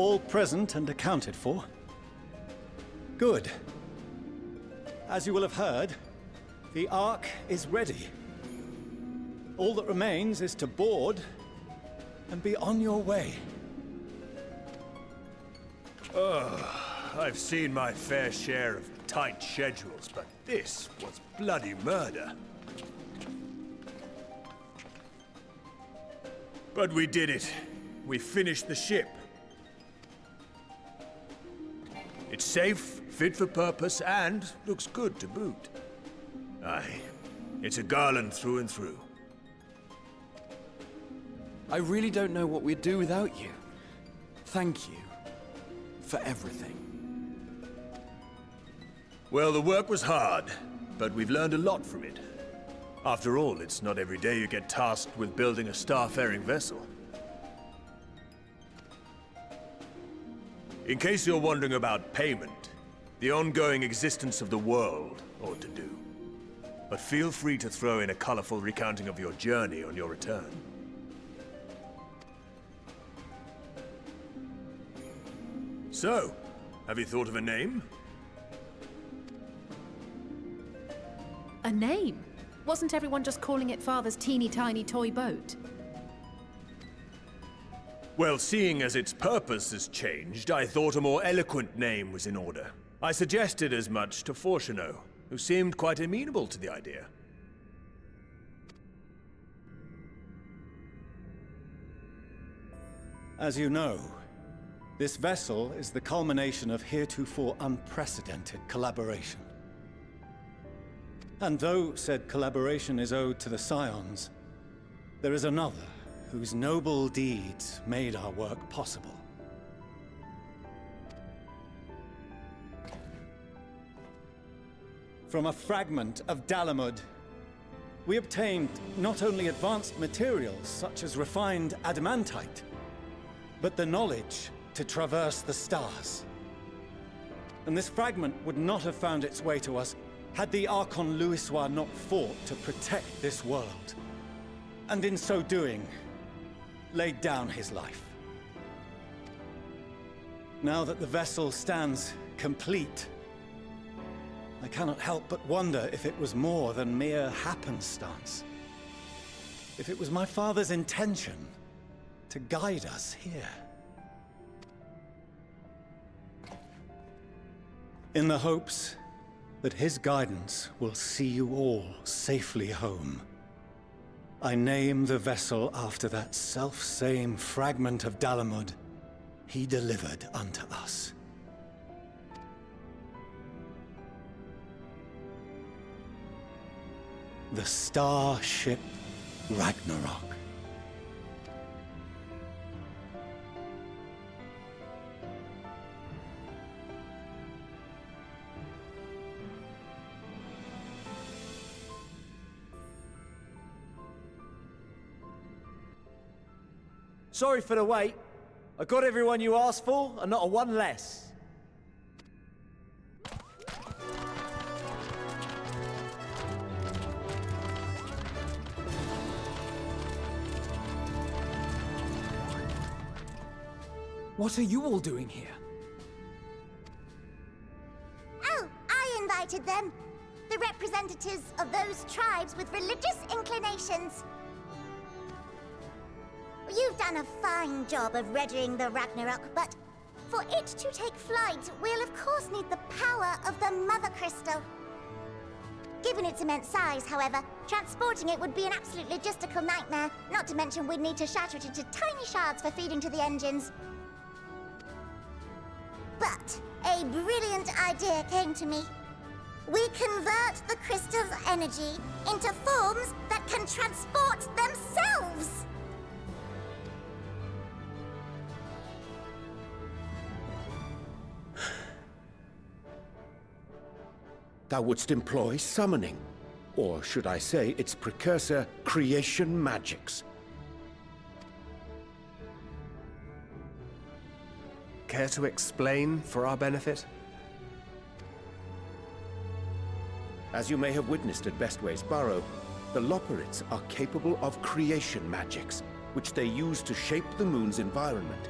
All present and accounted for? Good. As you will have heard, the Ark is ready. All that remains is to board and be on your way. I've seen my fair share of tight schedules, but this was bloody murder. But we did it. We finished the ship. It's safe, fit for purpose, and looks good to boot. Aye, it's a garland through and through. I really don't know what we'd do without you. Thank you for everything. Well, the work was hard, but we've learned a lot from it. After all, it's not every day you get tasked with building a star-faring vessel. In case you're wondering about payment, the ongoing existence of the world ought to do. But feel free to throw in a colorful recounting of your journey on your return. So, have you thought of a name? A name? Wasn't everyone just calling it Father's teeny tiny toy boat? Well, seeing as its purpose has changed, I thought a more eloquent name was in order. I suggested as much to Fortuno, who seemed quite amenable to the idea. As you know, this vessel is the culmination of heretofore unprecedented collaboration. And though said collaboration is owed to the Scions, there is another whose noble deeds made our work possible. From a fragment of Dalamud, we obtained not only advanced materials such as refined adamantite, but the knowledge to traverse the stars. And this fragment would not have found its way to us had the Archon Louisoix not fought to protect this world, and in so doing, laid down his life. Now that the vessel stands complete, I cannot help but wonder if it was more than mere happenstance. If it was my father's intention to guide us here. In the hopes that his guidance will see you all safely home, I name the vessel after that self-same fragment of Dalamud he delivered unto us. The Starship Ragnarok. Sorry for the wait. I got everyone you asked for, and not a one less. What are you all doing here? Oh, I invited them. The representatives of those tribes with religious inclinations. You've done a fine job of readying the Ragnarok, but for it to take flight, we'll of course need the power of the Mother Crystal. Given its immense size, however, transporting it would be an absolute logistical nightmare, not to mention we'd need to shatter it into tiny shards for feeding to the engines. But a brilliant idea came to me. We convert the crystal's energy into forms that can transport themselves! Thou wouldst employ summoning, or should I say its precursor, creation magics. Care to explain for our benefit? As you may have witnessed at Bestway's Burrow, the Loporrits are capable of creation magics, which they use to shape the moon's environment.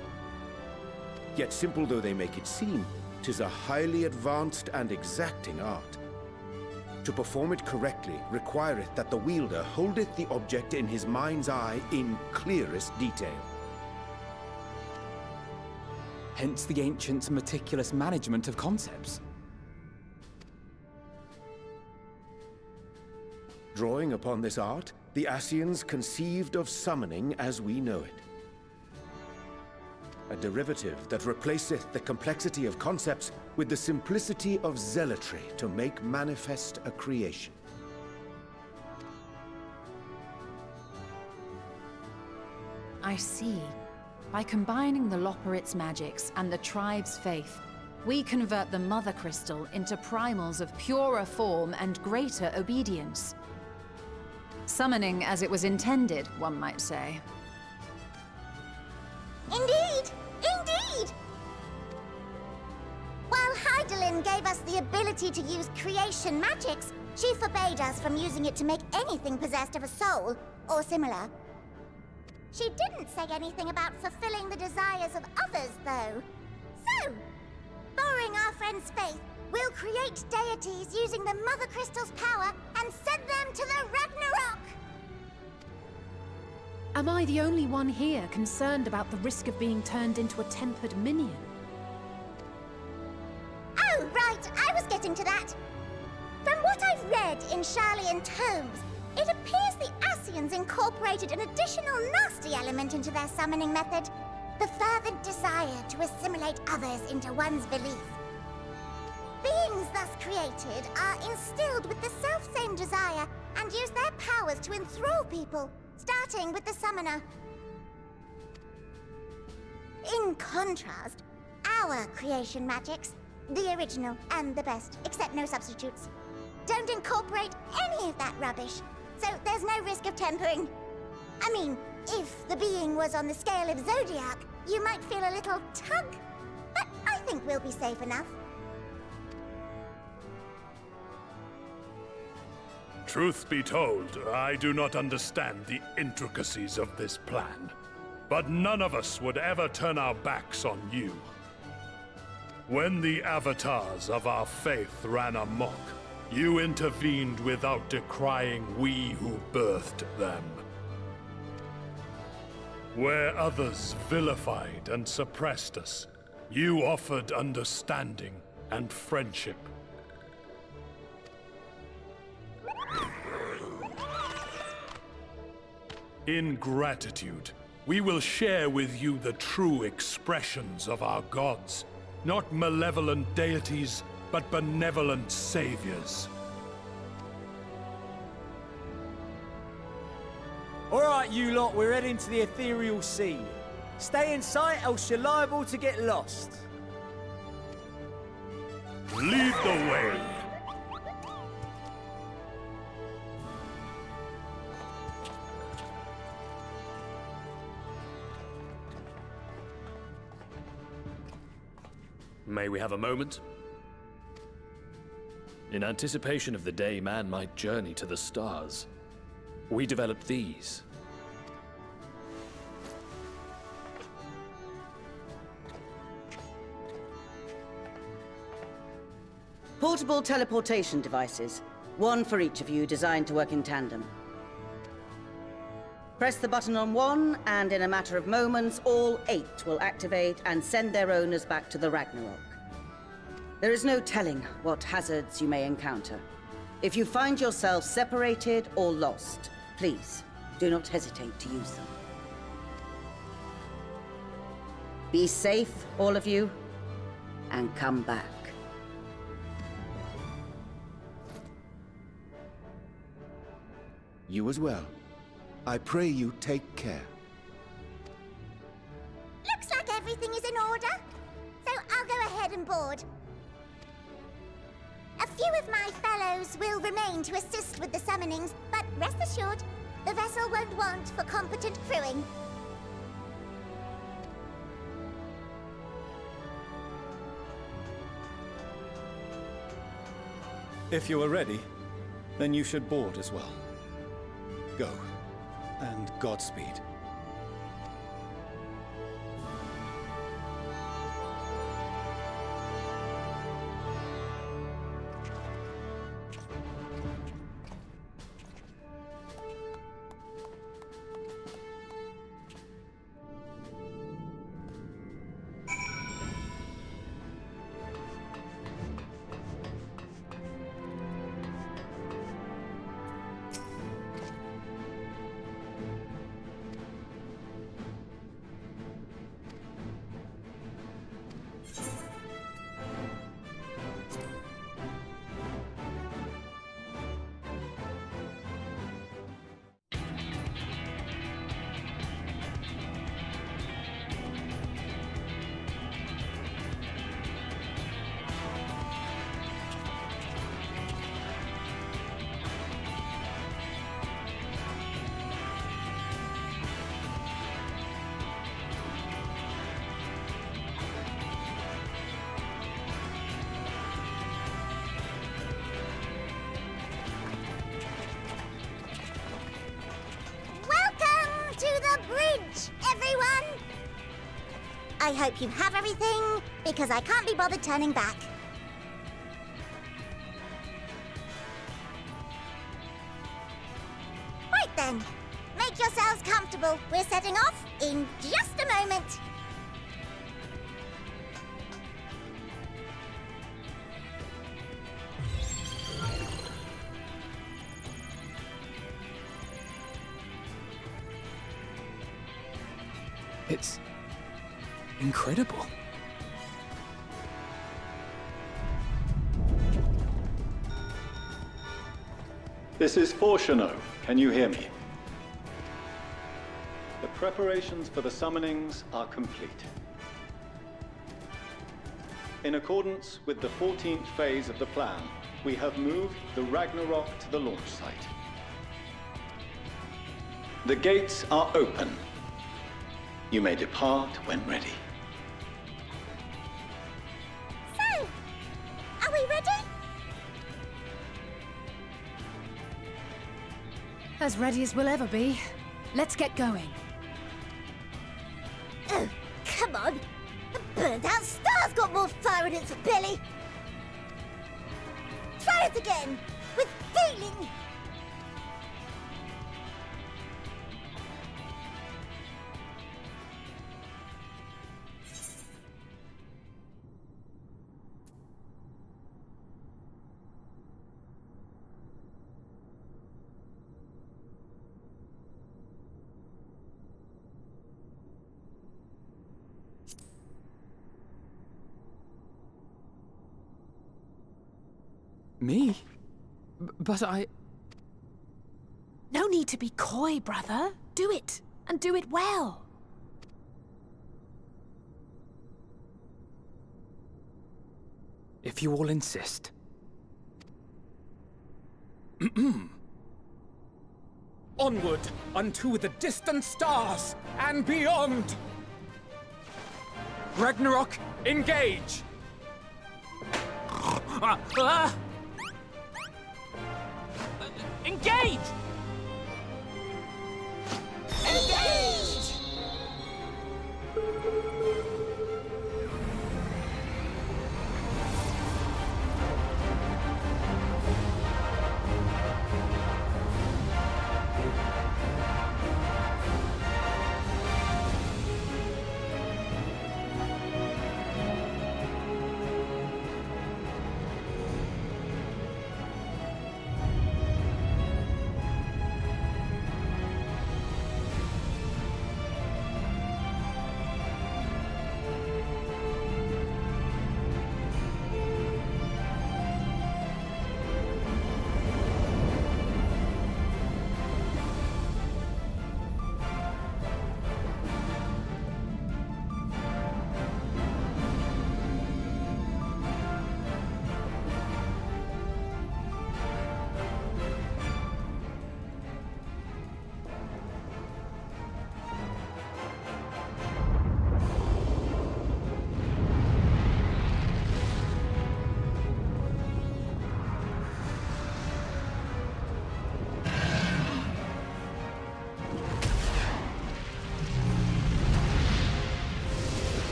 Yet simple though they make it seem, 'tis a highly advanced and exacting art. To perform it correctly requireth that the wielder holdeth the object in his mind's eye in clearest detail. Hence the ancients' meticulous management of concepts. Drawing upon this art, the Ascians conceived of summoning as we know it. A derivative that replaceth the complexity of concepts with the simplicity of zealotry to make manifest a creation. I see. By combining the Loporrit's magics and the tribe's faith, we convert the Mother Crystal into primals of purer form and greater obedience. Summoning as it was intended, one might say. Indeed! Indeed! While Hydaelyn gave us the ability to use creation magics, she forbade us from using it to make anything possessed of a soul, or similar. She didn't say anything about fulfilling the desires of others, though. So, borrowing our friend's faith, we'll create deities using the Mother Crystal's power and send them to the Ragnarok! Am I the only one here concerned about the risk of being turned into a tempered minion? Oh, right, I was getting to that. From what I've read in Sharlayan tomes, it appears the Ascians incorporated an additional nasty element into their summoning method. The fervent desire to assimilate others into one's belief. Beings thus created are instilled with the self-same desire and use their powers to enthrall people, starting with the summoner. In contrast, our creation magics, the original and the best, except no substitutes, don't incorporate any of that rubbish, so there's no risk of tempering. I mean, if the being was on the scale of Zodiac, you might feel a little tug, but I think we'll be safe enough. Truth be told, I do not understand the intricacies of this plan. But none of us would ever turn our backs on you. When the avatars of our faith ran amok, you intervened without decrying we who birthed them. Where others vilified and suppressed us, you offered understanding and friendship. In gratitude, we will share with you the true expressions of our gods. Not malevolent deities, but benevolent saviors. All right, you lot, we're heading to the ethereal sea. Stay in sight, else you're liable to get lost. Lead the way! May we have a moment? In anticipation of the day man might journey to the stars, we developed these. Portable teleportation devices, one for each of you, designed to work in tandem. Press the button on one, and in a matter of moments, all 8 will activate and send their owners back to the Ragnarok. There is no telling what hazards you may encounter. If you find yourself separated or lost, please do not hesitate to use them. Be safe, all of you, and come back. You as well. I pray you take care. Looks like everything is in order, so I'll go ahead and board. A few of my fellows will remain to assist with the summonings, but rest assured, the vessel won't want for competent crewing. If you are ready, then you should board as well. Go, and Godspeed. I hope you have everything, because I can't be bothered turning back. Right then, make yourselves comfortable. We're setting off in just a moment. It's incredible. This is Fortuno. Can you hear me? The preparations for the summonings are complete. In accordance with the 14th phase of the plan, we have moved the Ragnarok to the launch site. The gates are open. You may depart when ready. So, are we ready? As ready as we'll ever be. Let's get going. Oh, come on. The burnt-out star's got more fire in its belly. Try it again, with feeling. Me? But I... No need to be coy, brother. Do it, and do it well. If you all insist. Onward unto the distant stars and beyond! Ragnarok, engage! Engage! Engage!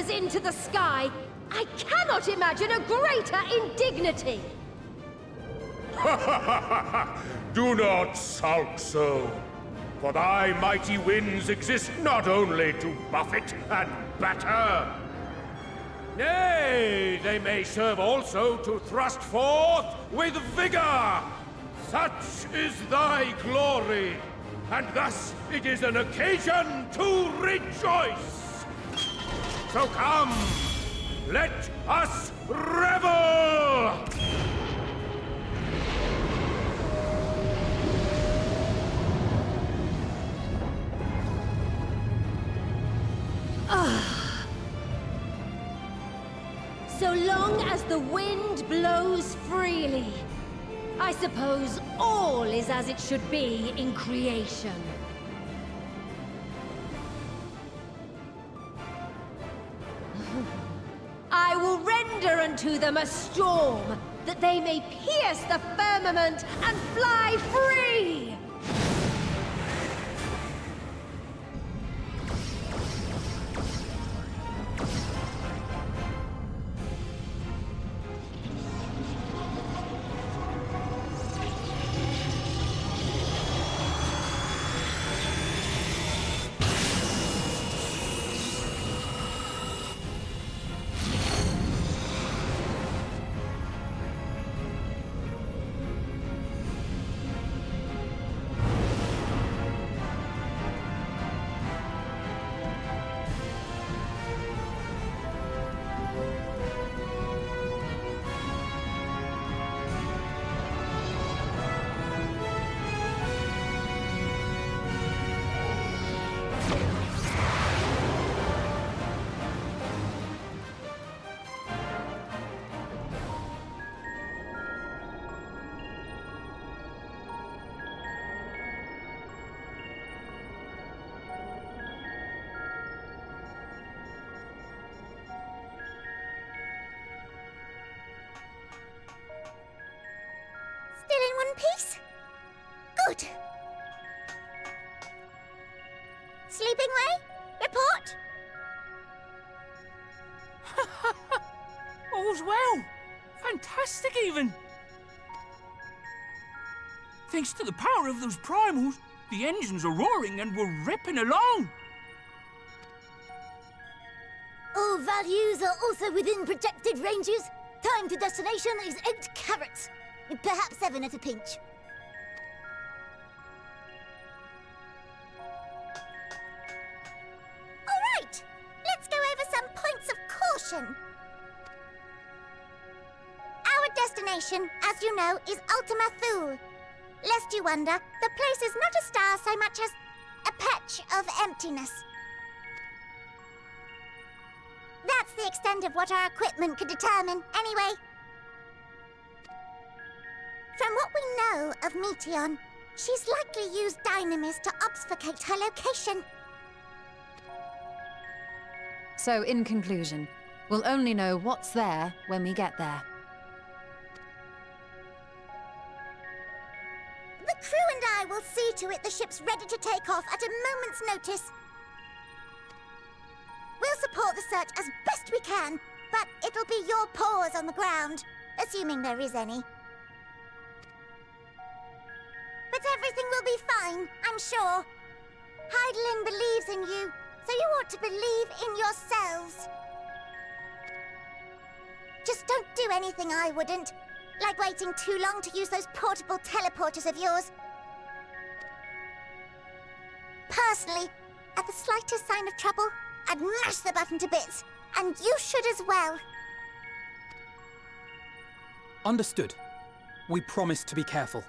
Into the sky. I cannot imagine a greater indignity. Do not sulk so, for thy mighty winds exist not only to buffet and batter. Nay, they may serve also to thrust forth with vigor. Such is thy glory, and thus it is an occasion to rejoice. So come, let us revel! So long as the wind blows freely. I suppose all is as it should be in creation. I will render unto them a storm, that they may pierce the firmament and fly free! Still in one piece? Good. Sleeping way? Report? All's well. Fantastic, even. Thanks to the power of those primals, the engines are roaring and we're ripping along. All values are also within projected ranges. Time to destination is 8 carats. Perhaps 7 at a pinch. All right, let's go over some points of caution. Our destination, as you know, is Ultima Thule. Lest you wonder, the place is not a star so much as a patch of emptiness. That's the extent of what our equipment could determine, anyway. From what we know of Meteion, she's likely used dynamis to obfuscate her location. So, in conclusion, we'll only know what's there when we get there. The crew and I will see to it the ship's ready to take off at a moment's notice. We'll support the search as best we can, but it'll be your paws on the ground, assuming there is any. But everything will be fine, I'm sure. Hydaelyn believes in you, so you ought to believe in yourselves. Just don't do anything I wouldn't, like waiting too long to use those portable teleporters of yours. Personally, at the slightest sign of trouble, I'd mash the button to bits, and you should as well. Understood. We promise to be careful.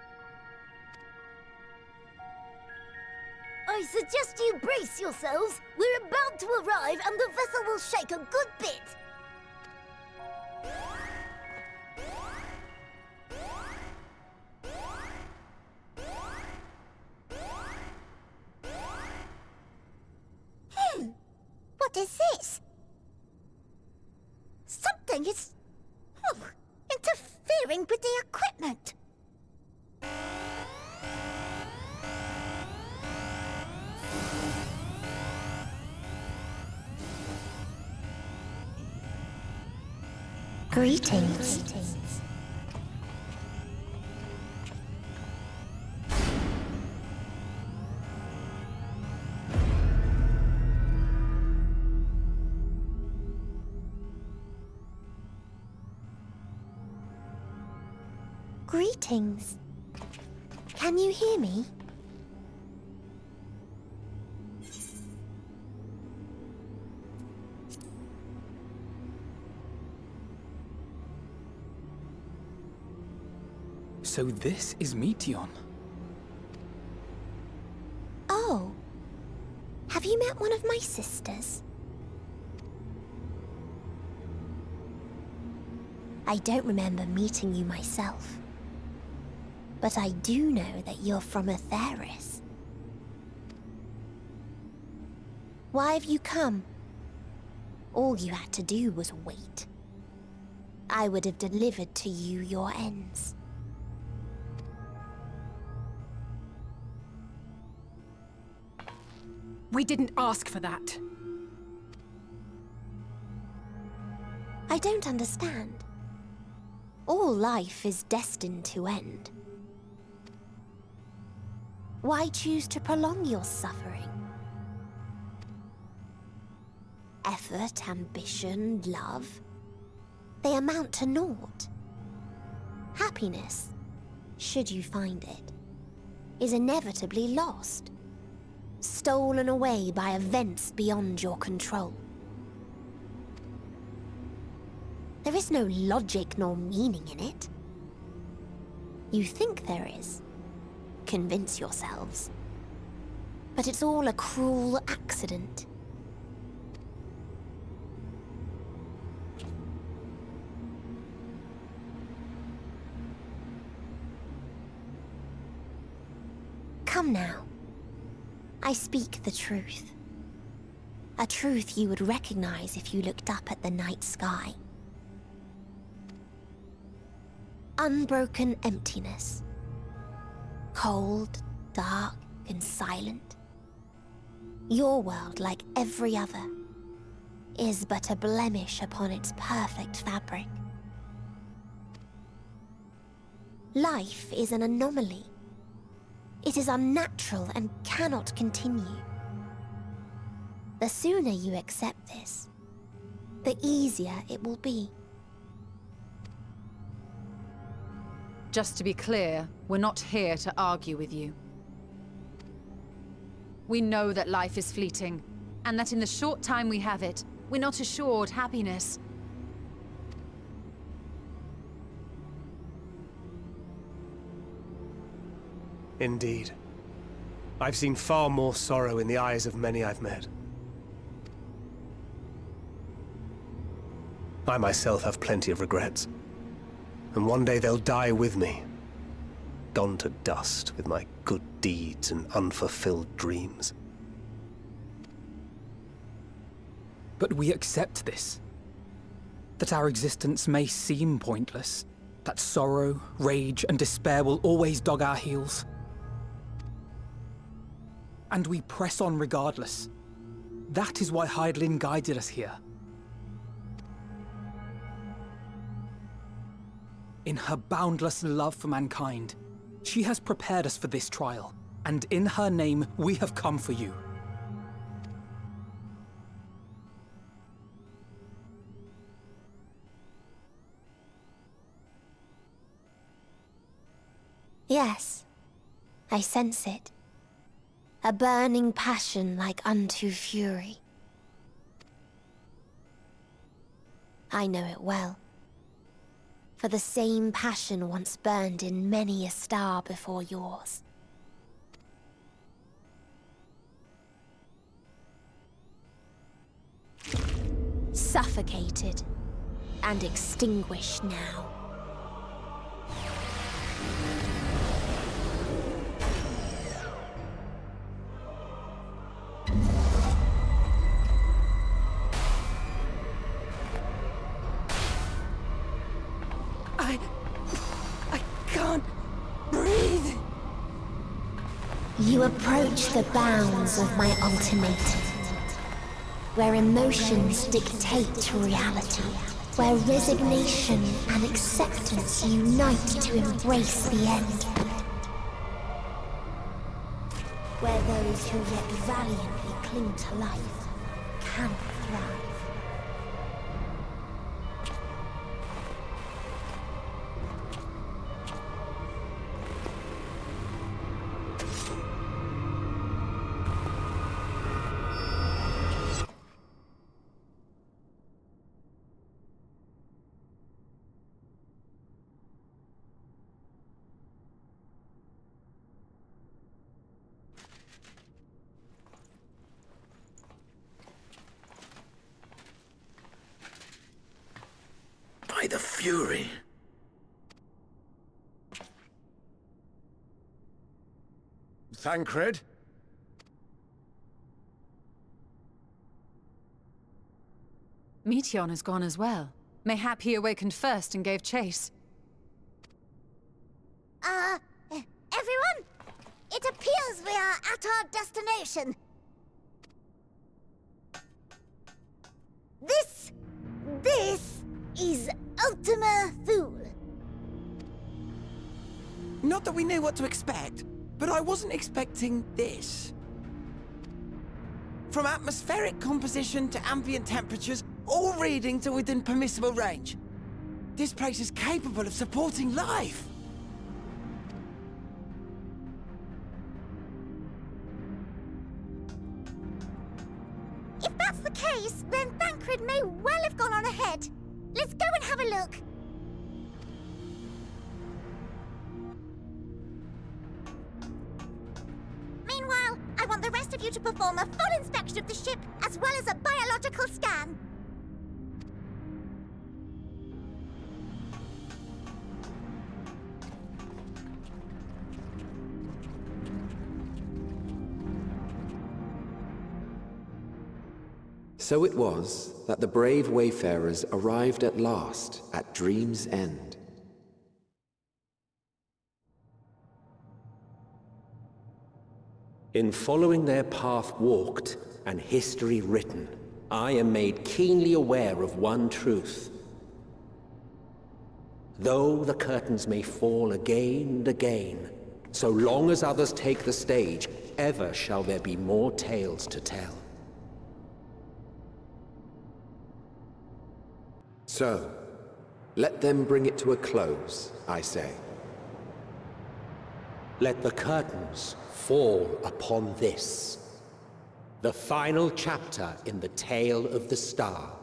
I suggest you brace yourselves. We're about to arrive and the vessel will shake a good bit. What is this? Something is... interfering with the equipment. Greetings. Greetings. Can you hear me? So this is Meteion. Oh. Have you met one of my sisters? I don't remember meeting you myself. But I do know that you're from Atheris. Why have you come? All you had to do was wait. I would have delivered to you your ends. We didn't ask for that. I don't understand. All life is destined to end. Why choose to prolong your suffering? Effort, ambition, love, they amount to naught. Happiness, should you find it, is inevitably lost, stolen away by events beyond your control. There is no logic nor meaning in it. You think there is. Convince yourselves. But it's all a cruel accident. Come now. I speak the truth. A truth you would recognize if you looked up at the night sky. Unbroken emptiness. Cold, dark, and silent. Your world, like every other, is but a blemish upon its perfect fabric. Life is an anomaly. It is unnatural and cannot continue. The sooner you accept this, the easier it will be. Just to be clear, we're not here to argue with you. We know that life is fleeting, and that in the short time we have it, we're not assured happiness. Indeed. I've seen far more sorrow in the eyes of many I've met. I myself have plenty of regrets. And one day they'll die with me, gone to dust with my good deeds and unfulfilled dreams. But we accept this. That our existence may seem pointless. That sorrow, rage, and despair will always dog our heels. And we press on regardless. That is why Hydaelyn guided us here. In her boundless love for mankind, she has prepared us for this trial, and in her name, we have come for you. Yes, I sense it. A burning passion like unto fury. I know it well. For the same passion once burned in many a star before yours. Suffocated and extinguished now. I can't breathe. You approach the bounds of my ultimatum, where emotions dictate reality, where resignation and acceptance unite to embrace the end, where those who yet valiantly cling to life cannot thrive. fury. Thancred? Meteion has gone as well. Mayhap he awakened first and gave chase. Everyone? It appears we are at our destination. This is Ultima Thule. Not that we knew what to expect, but I wasn't expecting this. From atmospheric composition to ambient temperatures, all reading to within permissible range. This place is capable of supporting life. If that's the case, then Thancred may well have gone on ahead. Let's go and have a look. Meanwhile, I want the rest of you to perform a full inspection of the ship, as well as a biological scan. So it was that the brave wayfarers arrived at last at Dream's End. In following their path walked and history written, I am made keenly aware of one truth. Though the curtains may fall again and again, so long as others take the stage, ever shall there be more tales to tell. So, let them bring it to a close, I say. Let the curtains fall upon this, the final chapter in the tale of the star.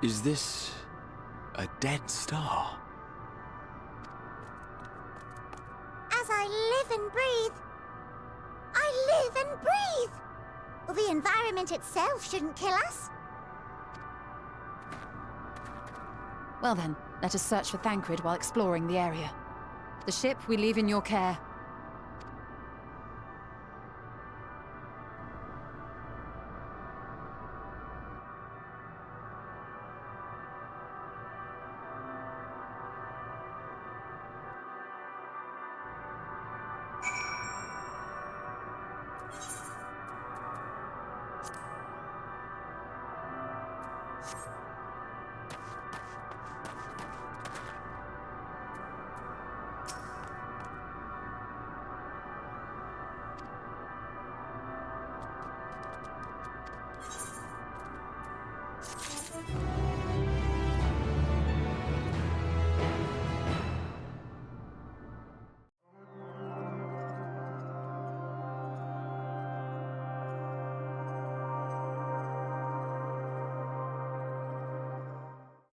Is this a dead star? As I live and breathe, I live and breathe. Well, the environment itself shouldn't kill us. Well then, let us search for Thancred while exploring the area. The ship we leave in your care.